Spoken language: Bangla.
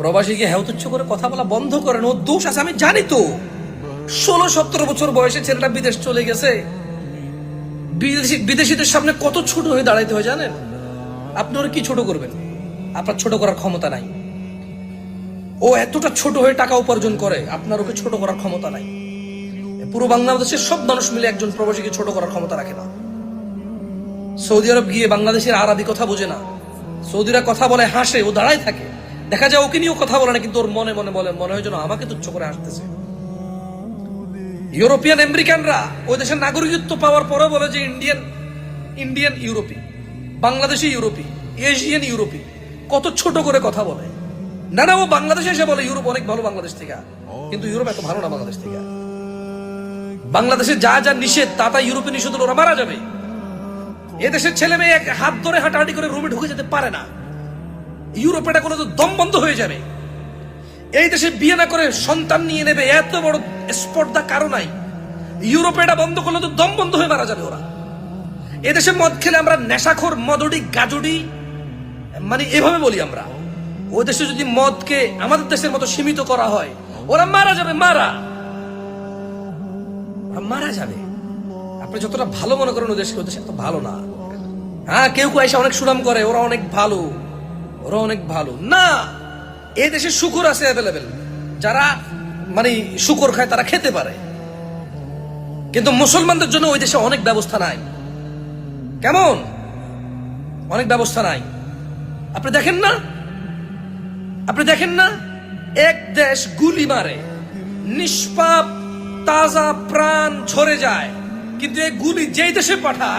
প্রবাসীকে হেউতুচ্ছ করে কথা বলা বন্ধ করেন। ও দোষ আছে আমি জানি তো। 16-17 বছর বয়সে ছেলেটা বিদেশ চলে গেছে। বিদেশিদের সামনে কত ছোট হয়ে দাঁড়াইতে হয় জানেন? আপনি ওরা কি ছোট করবেন? আপনার ছোট করার ক্ষমতা নাই। ও এতটা ছোট হয়ে টাকা উপার্জন করে, আপনার ওকে ছোট করার ক্ষমতা নাই। পুরো বাংলাদেশের সব মানুষ মিলে একজন প্রবাসীকে ছোট করার ক্ষমতা রাখে না। সৌদি আরব গিয়ে বাংলাদেশের আরবি কথা বোঝে না, সৌদিরা কথা বলে হাসে, ও দাঁড়ায় থাকে। দেখা যায় ওকে নিয়েও কথা বলে না, কিন্তু ওর মনে মনে বলে, মনে হয় যেন আমাকে তুচ্ছ করে হাসতেছে। ইউরোপিয়ান আমেরিকানরা ওই দেশের নাগরিকত্ব পাওয়ার পরে বলে যে ইন্ডিয়ান ইউরোপি, বাংলাদেশি ইউরোপি, এশিয়ান ইউরোপি। কত ছোট করে কথা বলে। না না, ও বাংলাদেশে এসে বলে ইউরোপ অনেক ভালো বাংলাদেশ থেকে, কিন্তু ইউরোপ এত ভালো না বাংলাদেশ থেকে। বাংলাদেশে যা যা নিষেধ তা ইউরোপে নিষেধ হলে ওরা মারা যাবে। এদেশের ছেলে মেয়ে এক হাত ধরে হাঁটাহাঁটি করে রুমে ঢুকে যেতে পারে না। ইউরোপে এটা কোনো দম বন্ধ হয়ে যাবে। এই দেশে বিয়ে না করে সন্তান নিয়ে নেবে, এত বড় স্পর্ধা কারো নাই। ইউরোপে এটা বন্ধ করলে তো দম বন্ধ হয়ে মারা যাবে ওরা। এদেশে মদ খেলে আমরা নেশাখোর, মদড়ি, গাজড়ি, মানে এভাবে বলি আমরা। ওই দেশে যদি মদকে আমাদের দেশের মতো সীমিত করা হয়, ওরা মারা যাবে। মারা যাবে। আপনি যতটা ভালো মনে করেন ওদেশকে, ওদেশে এত ভালো না। হ্যাঁ, কেউ এসে অনেক সুনাম করে, ওরা অনেক ভালো, ওরা অনেক ভালো না। এই দেশে শুকর আছে অ্যাভেলেবেল, যারা মানে শুকর খায় তারা খেতে পারে, কিন্তু মুসলমানদের জন্য ওই দেশে অনেক ব্যবস্থা নাই। কেমন অনেক ব্যবস্থা নাই? আপনি দেখেন না, এক দেশ গুলি মারে, নিষ্পাপ তাজা প্রাণ ঝরে যায়, কিন্তু এই গুলি যেই দেশে পাঠায়